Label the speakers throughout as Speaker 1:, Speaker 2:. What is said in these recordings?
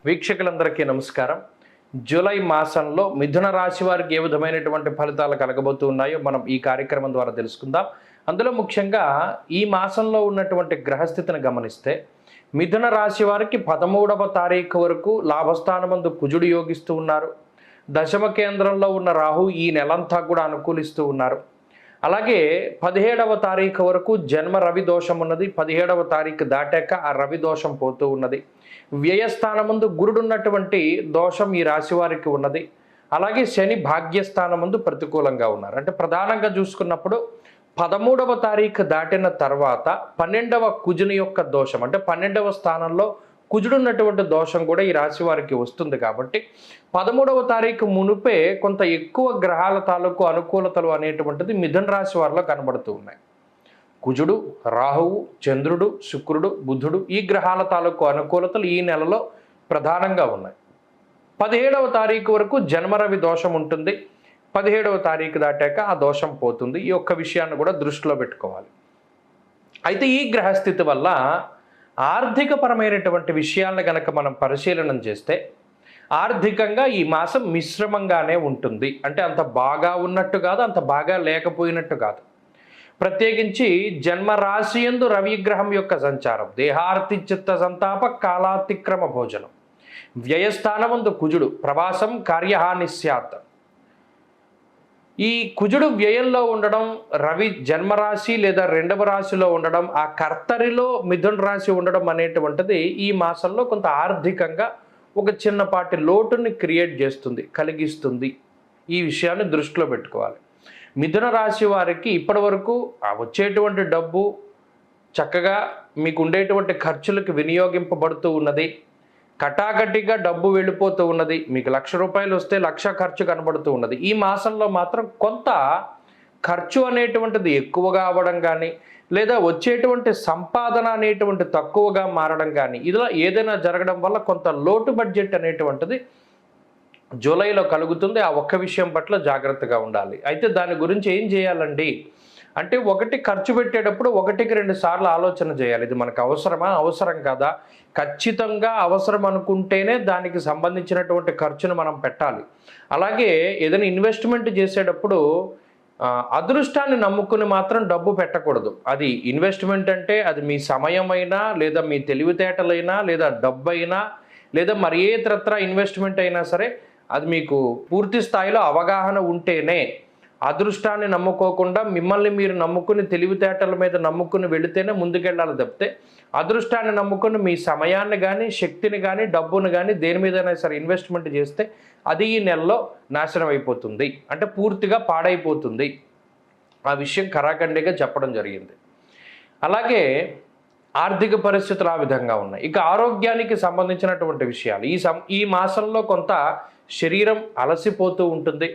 Speaker 1: వీక్షకులందరికీ నమస్కారం. జూలై మాసంలో మిథున రాశి వారికి ఏ విధమైనటువంటి ఫలితాలు కలగబోతూ ఉన్నాయో మనం ఈ కార్యక్రమం ద్వారా తెలుసుకుందాం. అందులో ముఖ్యంగా ఈ మాసంలో ఉన్నటువంటి గ్రహస్థితిని గమనిస్తే మిథున రాశి వారికి 13వ తారీఖు వరకు లాభస్థానమందు కుజుడు యోగిస్తూ ఉన్నారు. దశమ కేంద్రంలో ఉన్న రాహు ఈ నెలంతా కూడా అనుకూలిస్తూ ఉన్నారు. అలాగే 17వ తారీఖు వరకు జన్మ రవి దోషం ఉన్నది. 17వ తారీఖు దాటాక ఆ రవి దోషం పోతూ ఉన్నది. వ్యయస్థానమందు గురుడు ఉన్నటువంటి దోషం ఈ రాశి వారికి ఉన్నది. అలాగే శని భాగ్యస్థానమందు ప్రతికూలంగా ఉన్నారు. అంటే ప్రధానంగా చూసుకున్నప్పుడు 13వ తారీఖు దాటిన తర్వాత 12వ కుజుని యొక్క దోషం, అంటే 12వ స్థానంలో కుజుడున్నటువంటి దోషం కూడా ఈ రాశి వారికి వస్తుంది. కాబట్టి 13వ తారీఖు మునుపే కొంత ఎక్కువ గ్రహాల తాలూకు అనుకూలతలు అనేటువంటిది మిథున రాశి వారిలో కనబడుతూ ఉన్నాయి. కుజుడు, రాహువు, చంద్రుడు, శుక్రుడు, బుధుడు ఈ గ్రహాల తాలూకు అనుకూలతలు ఈ నెలలో ప్రధానంగా ఉన్నాయి. 17వ తారీఖు వరకు జన్మరవి దోషం ఉంటుంది. 17వ తారీఖు దాటాక ఆ దోషం పోతుంది. ఈ ఒక్క విషయాన్ని కూడా దృష్టిలో పెట్టుకోవాలి. అయితే ఈ గ్రహస్థితి వల్ల ఆర్థికపరమైనటువంటి విషయాలను కనుక మనం పరిశీలన చేస్తే ఆర్థికంగా ఈ మాసం మిశ్రమంగానే ఉంటుంది. అంటే అంత బాగా ఉన్నట్టు కాదు, అంత బాగా లేకపోయినట్టు కాదు. ప్రత్యేకించి జన్మరాశి యందు రవిగ్రహం యొక్క సంచారం, దేహార్తి చిత్త సంతాప కాలాతిక్రమ భోజనం, వ్యయస్థానమందు కుజుడు ప్రవాసం కార్యహాని స్యాత్. ఈ కుజుడు వ్యయంలో ఉండడం, రవి జన్మరాశి లేదా 2వ రాశిలో ఉండడం, ఆ కర్తరిలో మిథున రాశి ఉండడం అనేటువంటిది ఈ మాసంలో కొంత ఆర్థికంగా ఒక చిన్నపాటి లోటుని క్రియేట్ చేస్తుంది, కలిగిస్తుంది. ఈ విషయాన్ని దృష్టిలో పెట్టుకోవాలి. మిథున రాశి వారికి ఇప్పటి వరకు వచ్చేటువంటి డబ్బు చక్కగా మీకు ఉండేటువంటి ఖర్చులకు వినియోగింపబడుతూ ఉన్నది. కటాకటిగా డబ్బు వెళ్ళిపోతూ ఉన్నది. మీకు 1,00,000 రూపాయలు వస్తే 1,00,000 ఖర్చు కనబడుతూ ఉన్నది. ఈ మాసంలో మాత్రం కొంత ఖర్చు అనేటువంటిది ఎక్కువగా అవ్వడం కానీ, లేదా వచ్చేటువంటి సంపాదన అనేటువంటి తక్కువగా మారడం కానీ, ఇలా ఏదైనా జరగడం వల్ల కొంత లోటు బడ్జెట్ అనేటువంటిది జూలైలో కలుగుతుంది. ఆ ఒక్క విషయం పట్ల జాగ్రత్తగా ఉండాలి. అయితే దాని గురించి ఏం చేయాలండి అంటే, ఒకటి ఖర్చు పెట్టేటప్పుడు 1-2 సార్లు ఆలోచన చేయాలి. ఇది మనకు అవసరమా, అవసరం కాదా, ఖచ్చితంగా అవసరం అనుకుంటేనే దానికి సంబంధించినటువంటి ఖర్చును మనం పెట్టాలి. అలాగే ఏదైనా ఇన్వెస్ట్మెంట్ చేసేటప్పుడు అదృష్టాన్ని నమ్ముకుని మాత్రం డబ్బు పెట్టకూడదు. అది ఇన్వెస్ట్మెంట్ అంటే అది మీ సమయమైనా, లేదా మీ తెలివితేటలైనా, లేదా డబ్బు అయినా, లేదా మరి ఏ ఇతరత్ర ఇన్వెస్ట్మెంట్ అయినా సరే అది మీకు పూర్తి స్థాయిలో అవగాహన ఉంటేనే, అదృష్టాన్ని నమ్ముకోకుండా మిమ్మల్ని మీరు నమ్ముకుని తెలివితేటల మీద నమ్ముకుని వెళితేనే ముందుకెళ్ళాలి తప్పితే, అదృష్టాన్ని నమ్ముకుని మీ సమయాన్ని కానీ, శక్తిని కానీ, డబ్బును కానీ దేని మీదైనా సరే ఇన్వెస్ట్మెంట్ చేస్తే అది ఈ నెలలో నాశనం అయిపోతుంది, అంటే పూర్తిగా పాడైపోతుంది. ఆ విషయం కరాఖండిగా చెప్పడం జరిగింది. అలాగే ఆర్థిక పరిస్థితులు ఆ విధంగా ఉన్నాయి. ఇక ఆరోగ్యానికి సంబంధించినటువంటి విషయాలు ఈ మాసంలో కొంత శరీరం అలసిపోతూ ఉంటుంది.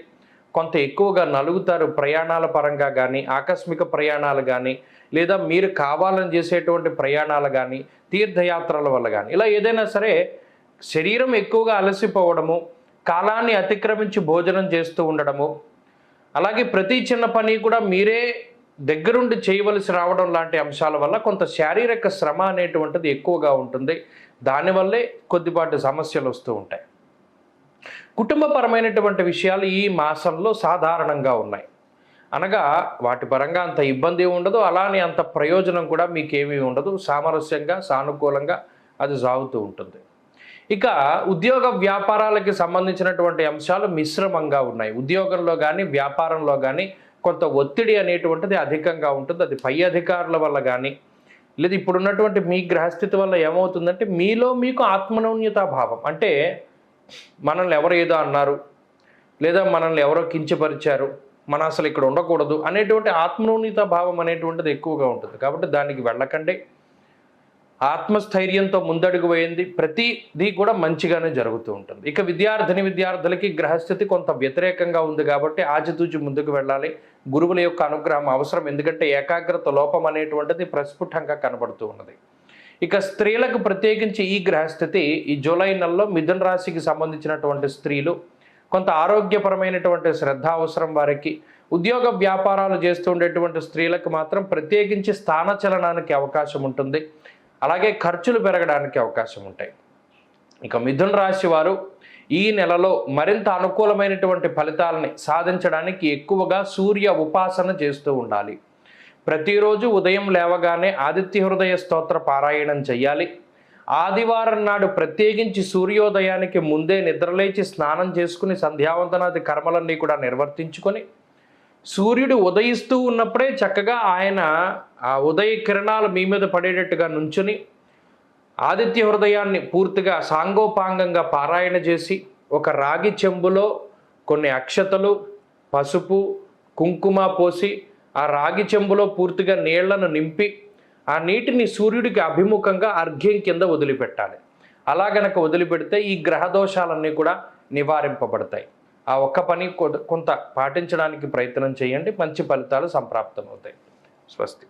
Speaker 1: కొంత ఎక్కువగా నలుగుతారు ప్రయాణాల పరంగా కానీ, ఆకస్మిక ప్రయాణాలు కానీ, లేదా మీరు కావాలని చేసేటువంటి ప్రయాణాలు కానీ, తీర్థయాత్రల వల్ల కానీ, ఇలా ఏదైనా సరే శరీరం ఎక్కువగా అలసిపోవడము, కాలాన్ని అతిక్రమించి భోజనం చేస్తూ ఉండడము, అలాగే ప్రతి చిన్న పని కూడా మీరే దగ్గరుండి చేయవలసి రావడం లాంటి అంశాల వల్ల కొంత శారీరక శ్రమ అనేటువంటిది ఎక్కువగా ఉంటుంది. దానివల్లే కొద్దిపాటి సమస్యలు వస్తూ ఉంటాయి. కుటుంబపరమైనటువంటి విషయాలు ఈ మాసంలో సాధారణంగా ఉన్నాయి. అనగా వాటి పరంగా అంత ఇబ్బంది ఉండదు, అలానే అంత ప్రయోజనం కూడా మీకేమీ ఉండదు. సామరస్యంగా, సానుకూలంగా అది సాగుతూ ఉంటుంది. ఇక ఉద్యోగ వ్యాపారాలకి సంబంధించినటువంటి అంశాలు మిశ్రమంగా ఉన్నాయి. ఉద్యోగంలో కానీ, వ్యాపారంలో కానీ కొంత ఒత్తిడి అనేటువంటిది అధికంగా ఉంటుంది. అది పై అధికారుల వల్ల కానీ, లేదా ఇప్పుడున్నటువంటి మీ గ్రహస్థితి వల్ల ఏమవుతుందంటే మీలో మీకు ఆత్మనౌన్యతా భావం, అంటే మనల్ని ఎవరు ఏదో అన్నారు, లేదా మనల్ని ఎవరో కించపరిచారు, మనం అసలు ఇక్కడ ఉండకూడదు అనేటువంటి ఆత్మనౌన్యత భావం అనేటువంటిది ఎక్కువగా ఉంటుంది. కాబట్టి దానికి వెళ్ళకండి. ఆత్మస్థైర్యంతో ముందడుగు వేయండి. ప్రతిదీ కూడా మంచిగానే జరుగుతూ ఉంటుంది. ఇక విద్యార్థులకి గ్రహస్థితి కొంత వ్యతిరేకంగా ఉంది కాబట్టి ఆచితూచి ముందుకు వెళ్ళాలి. గురువుల యొక్క అనుగ్రహం అవసరం, ఎందుకంటే ఏకాగ్రత లోపం అనేటువంటిది ప్రస్ఫుటంగా కనబడుతూ ఉన్నది. ఇక స్త్రీలకు ప్రత్యేకించి ఈ గ్రహస్థితి ఈ జూలై నెలలో మిథున రాశికి సంబంధించినటువంటి స్త్రీలు కొంత ఆరోగ్యపరమైనటువంటి శ్రద్ధ అవసరం వారికి. ఉద్యోగ వ్యాపారాలు చేస్తూ ఉండేటువంటి స్త్రీలకు మాత్రం ప్రత్యేకించి స్థానచలనానికి అవకాశం ఉంటుంది. అలాగే ఖర్చులు పెరగడానికి అవకాశం ఉంటాయి. ఇక మిథున రాశి వారు ఈ నెలలో మరింత అనుకూలమైనటువంటి ఫలితాలని సాధించడానికి ఎక్కువగా సూర్య ఉపాసన చేస్తూ ఉండాలి. ప్రతిరోజు ఉదయం లేవగానే ఆదిత్య హృదయ స్తోత్ర పారాయణం చేయాలి. ఆదివారం నాడు ప్రత్యేకించి సూర్యోదయానికి ముందే నిద్రలేచి స్నానం చేసుకుని సంధ్యావందనాది కర్మలన్నీ కూడా నిర్వర్తించుకొని సూర్యుడు ఉదయిస్తూ ఉన్నప్పుడే చక్కగా ఆయన ఆ ఉదయ కిరణాలు మీ మీద పడేటట్టుగా నుంచుని ఆదిత్య హృదయాన్ని పూర్తిగా సాంగోపాంగంగా పారాయణ చేసి ఒక రాగి చెంబులో కొన్ని అక్షతలు, పసుపు, కుంకుమ పోసి ఆ రాగి చెంబులో పూర్తిగా నీళ్లను నింపి ఆ నీటిని సూర్యుడికి అభిముఖంగా అర్ఘ్యం కింద వదిలిపెట్టాలి. అలా గనక వదిలిపెడితే ఈ గ్రహదోషాలన్నీ కూడా నివారింపబడతాయి. ఆ ఒక్క పని కొంత పాటించడానికి ప్రయత్నం చేయండి, మంచి ఫలితాలు సంప్రాప్తమవుతాయి. స్వస్తి.